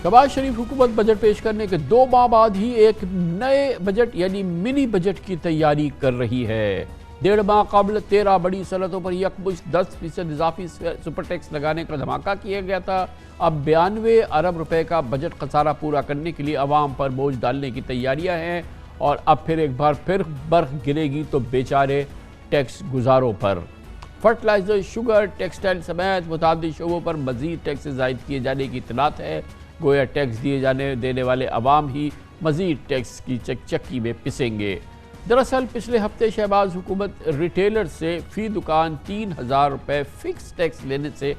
شہباز شریف حکومت بجٹ پیش کرنے کے 2 ماہ بعد ہی ایک نئے بجٹ یعنی منی بجٹ کی تیاری کر رہی ہے۔ 1.5 ماہ قبل 13 بڑی صنعتوں پر یکمشت 10% اضافی سپر ٹیکس لگانے کا دھماکہ کیا گیا تھا۔ اب 92 ارب روپے کا بجٹ خسارہ پورا کرنے کے لیے عوام پر بوجھ ڈالنے کی تیاریاں ہیں، اور اب پھر ایک بار پھر برق گرے گی تو بیچارے ٹیکس گزاروں پر۔ فرٹیلائزر، شوگر، ٹیکسٹائل سمیت متعدد شعبوں پر مزید ٹیکسز عائد کیے جانے کی اطلاعات ہے۔ گویا ٹیکس دینے والے عوام ہی مزید ٹیکس کی چکی میں پسیں گے۔ دراصل پچھلے ہفتے شہباز حکومت ریٹیلر سے فی دکان 3000 روپے فکس ٹیکس لینے سے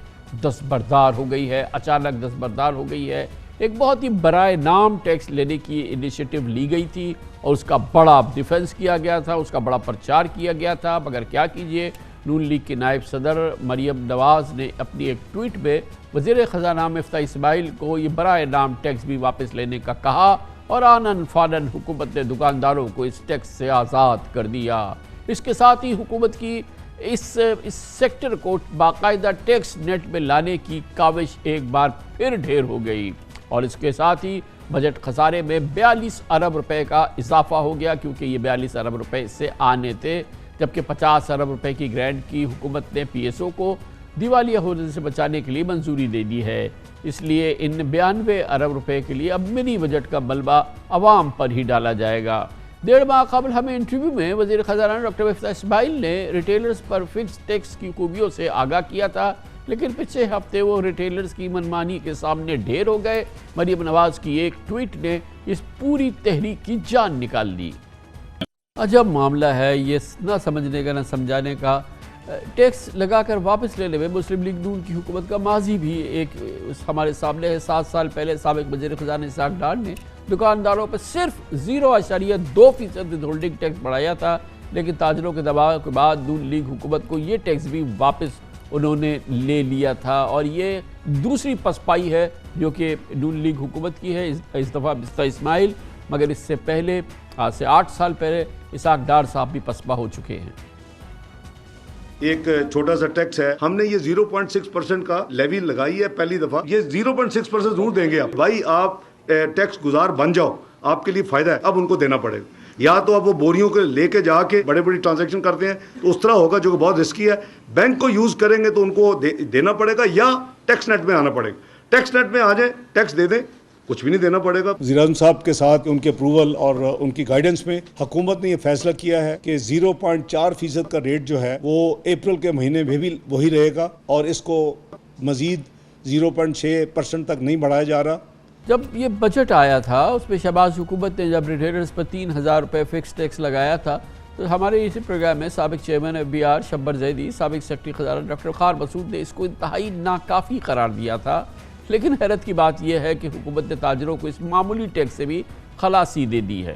دستبردار ہو گئی ہے، اچانک دستبردار ہو گئی ہے۔ ایک بہت ہی برائے نام ٹیکس لینے کی انیشیٹو لی گئی تھی اور اس کا بڑا ڈیفنس کیا گیا تھا، اس کا بڑا پرچار کیا گیا تھا، مگر کیا کیجئے، نون لیگ کی نائب صدر مریم نواز نے اپنی ایک ٹویٹ میں وزیر خزانہ مفتاح اسماعیل کو یہ برائے نام ٹیکس بھی واپس لینے کا کہا، اور آنن فانن حکومت نے دکانداروں کو اس ٹیکس سے آزاد کر دیا۔ اس کے ساتھ ہی حکومت کی اس سیکٹر کو باقاعدہ ٹیکس نیٹ میں لانے کی کاوش ایک بار پھر ڈھیر ہو گئی، اور اس کے ساتھ ہی بجٹ خسارے میں 42 ارب روپے کا اضافہ ہو گیا، کیونکہ یہ 42 ارب روپے سے آنے تھے، جبکہ 50 ارب روپے کی گرانٹ کی حکومت نے پی ایس او کو دیوالیہ ہونے سے بچانے کے لیے منظوری دے دی ہے۔ اس لیے ان 92 ارب روپے کے لیے اب منی بجٹ کا ملبہ عوام پر ہی ڈالا جائے گا۔ 1.5 ماہ قبل ہمیں انٹرویو میں وزیر خزانہ ڈاکٹر مفتاح اسماعیل نے ریٹیلرز پر فکس ٹیکس کی خوبیوں سے آگاہ کیا تھا، لیکن پچھلے ہفتے وہ ریٹیلرز کی منمانی کے سامنے ڈھیر ہو گئے۔ مریم نواز کی ایک ٹویٹ نے اس پوری تحریک کی جان نکال دی۔ عجب معاملہ ہے یہ، نہ سمجھنے کا نہ سمجھانے کا۔ ٹیکس لگا کر واپس لینے میں مسلم لیگ نون کی حکومت کا ماضی بھی ایک ہمارے سامنے ہے۔ 7 سال پہلے سابق وزیر خزانہ اسحاق ڈار نے دکانداروں پر صرف 0.2% ہولڈنگ ٹیکس بڑھایا تھا، لیکن تاجروں کے دباؤ کے بعد نون لیگ حکومت کو یہ ٹیکس بھی واپس انہوں نے لے لیا تھا، اور یہ دوسری پسپائی ہے جو کہ نون لیگ حکومت کی ہے، اس دفعہ مفتاح اسماعیل، مگر اس سے پہلے آج سے 8 سال پہلے اسحاق ڈار صاحب بھی پسپا ہو چکے ہیں۔ ایک چھوٹا سا ٹیکس ہے، ہم نے یہ 0.6% کا لیوی لگائی ہے پہلی دفعہ، یہ 0.6% ضرور دیں گے آپ بھائی، آپ ٹیکس گزار بن جاؤ، آپ کے لیے فائدہ ہے، اب ان کو دینا پڑے گا۔ یا تو اب وہ بوریوں کو لے کے جا کے بڑے بڑی ٹرانزیکشن کرتے ہیں تو اس طرح ہوگا جو کہ بہت رسکی ہے، بینک کو یوز کریں گے تو ان کو دینا پڑے گا، یا ٹیکس نیٹ میں آنا پڑے گا۔ ٹیکس نیٹ میں آ جائیں، ٹیکس دے دیں، کچھ بھی نہیں دینا پڑے گا۔ وزیر اعظم صاحب کے ساتھ ان کے اپروول اور ان کی گائیڈنس میں حکومت نے یہ فیصلہ کیا ہے کہ 0.4% کا ریٹ جو ہے وہ اپریل کے مہینے میں بھی وہی رہے گا، اور اس کو مزید 0.6% تک نہیں بڑھایا جا رہا۔ جب یہ بجٹ آیا تھا اس میں شہباز حکومت نے جب ریٹیلرز پر 3000 روپے فکس ٹیکس لگایا تھا، تو ہمارے اسی پروگرام میں سابق چیئرمین FBR شبر زیدی، سابق سیکرٹری خزانہ ڈاکٹر وقار مسعود نے اس کو انتہائی ناکافی قرار دیا تھا، لیکن حیرت کی بات یہ ہے کہ حکومت نے تاجروں کو اس معمولی ٹیکس سے بھی خلاصی دے دی ہے۔